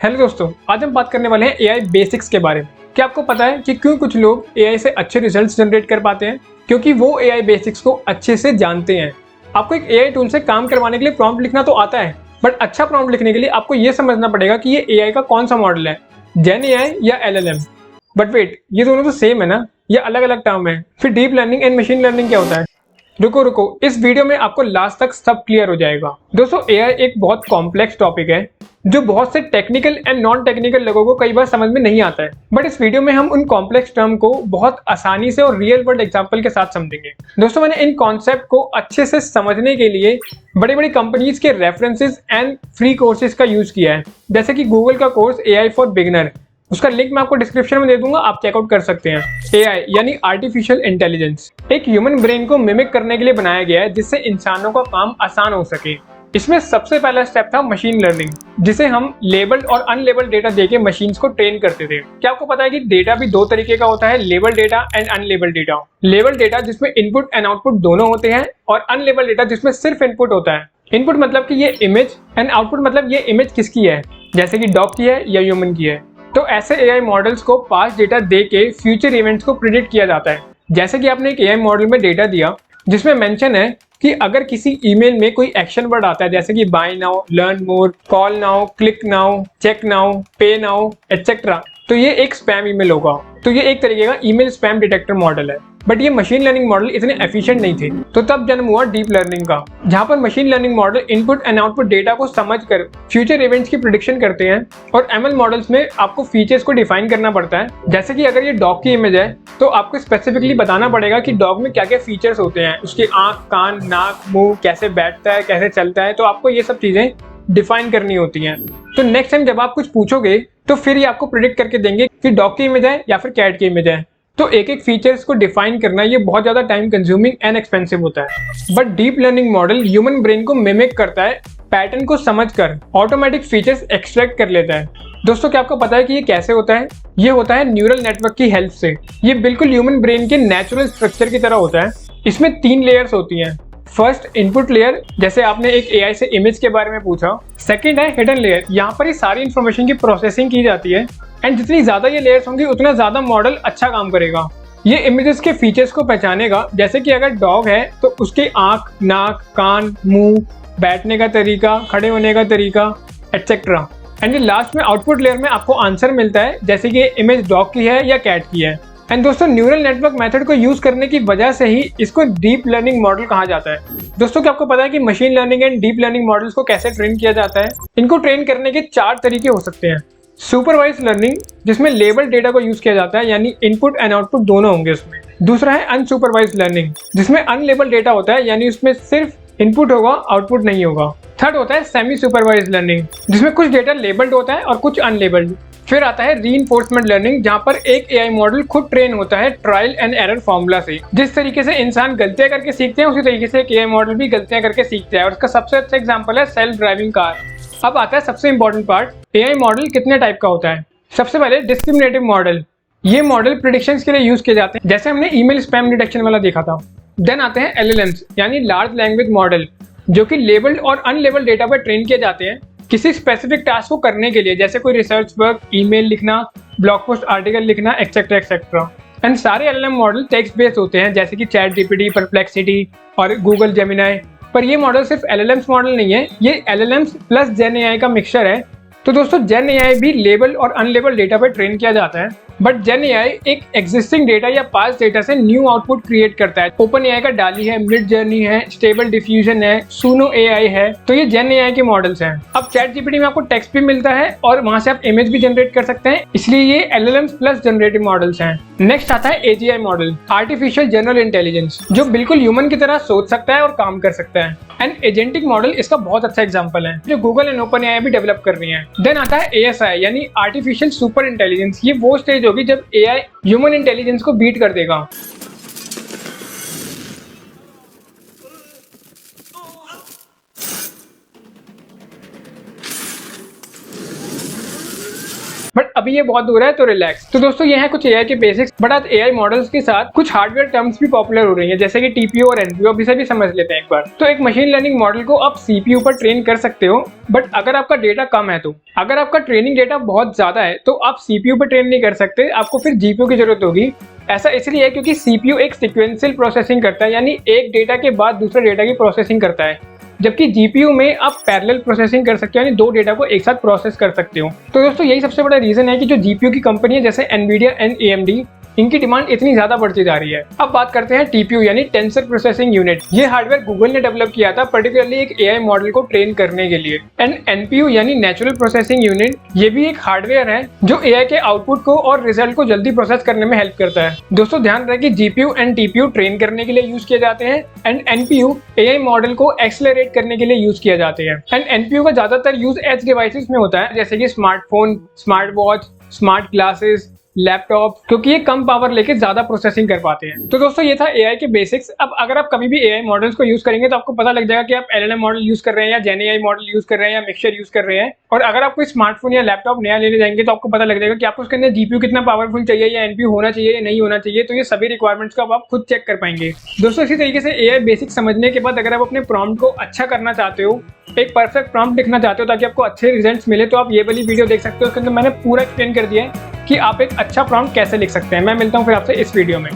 Hello दोस्तों, आज हम बात करने वाले हैं एआई बेसिक्स के बारे में। क्या आपको पता है कि क्यों कुछ लोग एआई से अच्छे रिजल्ट्स जनरेट कर पाते हैं? क्योंकि वो एआई बेसिक्स को अच्छे से जानते हैं। आपको एक एआई टूल से काम करवाने के लिए प्रॉम्प्ट लिखना तो आता है, बट अच्छा प्रॉम्प्ट लिखने के लिए आपको ये समझना पड़ेगा कि ये एआई का कौन सा मॉडल है, जेन एआई या एलएलएम। बट वेट, ये दोनों तो सेम है ना, ये अलग अलग टर्म है। फिर deep learning and machine learning क्या होता है? रुको रुको, इस वीडियो में आपको लास्ट तक सब क्लियर हो जाएगा। दोस्तों, एआई एक बहुत कॉम्प्लेक्स टॉपिक है जो बहुत से टेक्निकल एंड नॉन टेक्निकल लोगों को कई बार समझ में नहीं आता है। बट इस वीडियो में हम उन कॉम्प्लेक्स टर्म को बहुत आसानी से और रियल वर्ल्ड एग्जांपल के साथ समझेंगे। दोस्तों, मैंने इन कॉन्सेप्ट को अच्छे से समझने के लिए बड़ी बड़ी कंपनीज के रेफरेंसेस एंड फ्री कोर्सेज का यूज किया है, जैसे कि गूगल का कोर्स एआई फॉर बिगिनर। उसका लिंक मैं आपको डिस्क्रिप्शन में दे दूंगा, आप चेकआउट कर सकते हैं। एआई यानी आर्टिफिशियल इंटेलिजेंस एक ह्यूमन ब्रेन को मिमिक करने के लिए बनाया गया है, जिससे इंसानों का काम आसान हो सके। इसमें सबसे पहला स्टेप था मशीन लर्निंग, जिसे हम लेबल्ड और अनलेबल्ड डेटा देके मशीन्स को ट्रेन करते थे। क्या आपको पता है कि डेटा भी दो तरीके का होता है, labelled data and unlabelled data. Labelled data जिसमें इनपुट एंड आउटपुट दोनों होते हैं, और अनलेबल्ड डेटा जिसमें सिर्फ इनपुट होता है। इनपुट मतलब कि ये इमेज, एंड आउटपुट मतलब ये इमेज किसकी है, जैसे कि डॉग की है या ह्यूमन की है। तो ऐसे एआई मॉडल्स को पास्ट डेटा दे के फ्यूचर इवेंट्स को प्रिडिक्ट किया जाता है। जैसे कि आपने एक एआई मॉडल में डेटा दिया जिसमें मेंशन है कि अगर किसी ईमेल में कोई एक्शन वर्ड आता है, जैसे कि buy now, learn more, call now, click now, check now, pay now, etcetera, तो ये एक स्पैम ईमेल होगा। तो ये एक तरीके का ईमेल स्पैम डिटेक्टर मॉडल है। बट ये मशीन लर्निंग मॉडल इतने एफिशिएंट नहीं थे, तो तब जन्म हुआ डीप लर्निंग का, जहां पर machine learning model input and output data को समझकर फ्यूचर इवेंट्स की प्रेडिक्शन करते हैं। और एमएल मॉडल्स में आपको फीचर्स को डिफाइन करना पड़ता है, जैसे कि अगर ये डॉग की इमेज है तो आपको स्पेसिफिकली बताना पड़ेगा कि डॉग में क्या क्या फीचर्स होते हैं, उसके आंख, कान, नाक, मुंह, कैसे बैठता है, कैसे चलता है। तो आपको ये सब चीजें डिफाइन करनी होती हैं। तो नेक्स्ट टाइम जब आप कुछ पूछोगे तो फिर ये आपको प्रेडिक्ट करके देंगे कि डॉग की इमेज है या फिर कैट की इमेज है। तो एक एक फीचर्स को डिफाइन करना ये बहुत ज्यादा टाइम कंज्यूमिंग एंड एक्सपेंसिव होता है। But deep learning model human brain को मिमिक करता है, पैटर्न को समझकर ऑटोमेटिक फीचर्स एक्सट्रैक्ट कर लेता है। दोस्तों, क्या आपको पता है कि ये कैसे होता है? ये होता है न्यूरल नेटवर्क की हेल्प से। ये बिल्कुल ह्यूमन ब्रेन के नेचुरल स्ट्रक्चर की तरह होता है। इसमें 3 लेयर्स होती हैं। फर्स्ट, इनपुट लेयर, जैसे आपने एक एआई से इमेज के बारे में पूछा। सेकंड है हिडन लेयर, यहाँ पर ये सारी इंफॉर्मेशन की प्रोसेसिंग की जाती है, एंड जितनी ज्यादा ये लेयर्स होंगी उतना ज्यादा मॉडल अच्छा काम करेगा। ये इमेजेस के फीचर्स को पहचानेगा, जैसे कि अगर डॉग है तो उसके आंख, नाक, कान, मुंह, बैठने का तरीका, खड़े होने का तरीका, एटसेट्रा। एंड लास्ट में आउटपुट लेयर में आपको आंसर मिलता है, जैसे कि इमेज डॉग की है या कैट की है। एंड दोस्तों, न्यूरल नेटवर्क मेथड को यूज करने की वजह से ही इसको डीप लर्निंग मॉडल कहा जाता है। दोस्तों, क्या आपको पता है कि machine learning and deep learning models को कैसे ट्रेन किया जाता है? इनको ट्रेन करने के 4 तरीके हो सकते हैं। सुपरवाइज लर्निंग, जिसमें लेबल डेटा को यूज किया जाता है, यानी इनपुट एंड आउटपुट दोनों होंगे उसमें। दूसरा है अनसुपरवाइज लर्निंग, जिसमें अनलेबल डेटा होता है, यानी उसमें सिर्फ इनपुट होगा, आउटपुट नहीं होगा। थर्ड होता है सेमी सुपरवाइज लर्निंग, जिसमें कुछ डेटा लेबल्ड होता है और कुछ अनलेबल्ड। फिर आता है रीइंफोर्समेंट लर्निंग, जहां पर एक एआई मॉडल खुद ट्रेन होता है ट्रायल एंड एरर फॉर्मूला से। जिस तरीके से इंसान गलतियां करके सीखते हैं, उसी तरीके से एक एआई मॉडल भी गलतियां करके सीखता है, और उसका सबसे अच्छा एग्जांपल है सेल्फ ड्राइविंग कार। अब आता है सबसे इंपॉर्टेंट पार्ट, एआई मॉडल कितने टाइप का होता है। सबसे पहले डिस्क्रिमिनेटिव मॉडल, ये मॉडल प्रेडिक्शंस के लिए यूज किए जाते हैं, जैसे हमने ईमेल स्पैम डिटेक्शन वाला देखा था। देन आते हैं एलएलएम्स, यानी लार्ज लैंग्वेज मॉडल, जो कि लेबल्ड और अनलेबल्ड डेटा पर ट्रेन किए जाते हैं किसी स्पेसिफिक टास्क को करने के लिए, जैसे कोई रिसर्च वर्क, ईमेल लिखना, ब्लॉग पोस्ट आर्टिकल लिखना, एक्सेट्रा एक्सेट्रा। एंड सारे एलएलएम मॉडल टेक्स्ट बेस्ड होते हैं, जैसे कि चैट जीपीटी, परप्लेक्सिटी और गूगल जेमिनाई। पर ये मॉडल सिर्फ एलएलएम्स मॉडल नहीं है, ये एलएलएम्स प्लस जेन एआई का मिक्सचर है। तो दोस्तों, जेन एआई भी लेबल और अनलेबल डेटा पर ट्रेन किया जाता है, बट जेन एआई एक एग्जिस्टिंग डेटा या पास्ट डेटा से न्यू आउटपुट क्रिएट करता है। ओपन एआई का डाली है, मिड जर्नी है, स्टेबल डिफ्यूजन है, सुनो एआई है। तो ये जेन एआई के मॉडल्स हैं। अब चैट जीपीटी में आपको टेक्स्ट भी मिलता है और वहां से आप इमेज भी जनरेट कर सकते हैं, इसलिए ये एलएलएम्स प्लस जनरेटिव मॉडल्स हैं। नेक्स्ट आता है AGI model, artificial general intelligence, जो बिल्कुल ह्यूमन की तरह सोच सकता है और काम कर सकता है। एंड एजेंटिक मॉडल इसका बहुत अच्छा एग्जांपल है, जो गूगल एंड ओपन एआई भी डेवलप कर रही है। देन आता है एएसआई, यानी आर्टिफिशियल सुपर इंटेलिजेंस। ये वो स्टेज होगी जब एआई ह्यूमन इंटेलिजेंस को बीट कर देगा। बट अभी ये बहुत दूर है तो रिलैक्स। तो दोस्तों ये है कुछ एआई के बेसिक्स, बट आज एआई मॉडल्स के साथ कुछ हार्डवेयर टर्म्स भी पॉपुलर हो रही हैं, जैसे कि टीपीयू और एनपीयू। अब इसे भी समझ लेते हैं एक बार। तो एक मशीन लर्निंग मॉडल को आप सीपीयू पर ट्रेन कर सकते हो, बट अगर आपका डेटा कम है तो, अगर आपका ट्रेनिंग डेटा बहुत ज्यादा है तो आप सीपीयू पर ट्रेन नहीं कर सकते, आपको फिर जीपीयू की जरूरत होगी। ऐसा इसलिए है क्योंकि सीपीयू एक सीक्वेंशियल प्रोसेसिंग करता है, यानी एक डेटा के बाद दूसरे डेटा की प्रोसेसिंग करता है, जबकि जीपीयू में आप पैरेलल प्रोसेसिंग कर सकते हो, यानी दो डेटा को एक साथ प्रोसेस कर सकते हो। तो दोस्तों यही सबसे बड़ा रीजन है कि जो जीपीयू की कंपनी है जैसे एनवीडिया एंड एएमडी, इनकी डिमांड इतनी ज्यादा बढ़ती जा रही है। अब बात करते हैं टीपीयू यानी टेंसर प्रोसेसिंग यूनिट। ये हार्डवेयर गूगल ने डेवलप किया था पर्टिकुलरली एक एआई मॉडल को ट्रेन करने के लिए। एंड एनपीयू यानी नेचुरल प्रोसेसिंग यूनिट, ये भी एक हार्डवेयर है जो एआई के आउटपुट को और रिजल्ट को जल्दी प्रोसेस करने में हेल्प करता है। दोस्तों ध्यान रहे कि जीपीयू एंड टीपीयू ट्रेन करने के लिए यूज किए जाते हैं एंड एनपीयू एआई मॉडल को एक्सेलरेट करने के लिए यूज किया जाते हैं। एंड एनपीयू का ज्यादातर यूज एज डिवाइसेस में होता है, जैसे कि smartphone, smart watch, smart glasses, laptop, क्योंकि ये कम पावर लेके ज्यादा प्रोसेसिंग कर पाते हैं। तो दोस्तों ये था एआई के बेसिक्स। अब अगर आप कभी भी एआई मॉडल्स को यूज करेंगे तो आपको पता लग जाएगा कि आप एलएलएम मॉडल यूज कर रहे हैं या जेन एआई मॉडल यूज कर रहे हैं या मिक्सचर यूज कर रहे हैं। और अगर आप कोई स्मार्टफोन या लैपटॉप नया लेने जाएंगे तो आपको पता लग जाएगा कि आपको उसके अंदर जीपीयू कितना पावरफुल चाहिए या एनपीयू होना चाहिए या नहीं होना चाहिए। तो ये सभी रिक्वायरमेंट्स को आप खुद चेक कर पाएंगे। दोस्तों इसी तरीके से एआई बेसिक्स समझने के बाद अगर आप अपने प्रॉम्प्ट को अच्छा करना चाहते हो, एक परफेक्ट प्रॉम्प्ट लिखना चाहते हो ताकि आपको अच्छे रिजल्ट्स मिले, तो आप ये वाली वीडियो देख सकते हो। उसके अंदर मैंने पूरा एक्सप्लेन कर दिया है कि आप एक अच्छा प्रॉम्प्ट कैसे लिख सकते हैं। मैं मिलता हूँ फिर आपसे इस वीडियो में।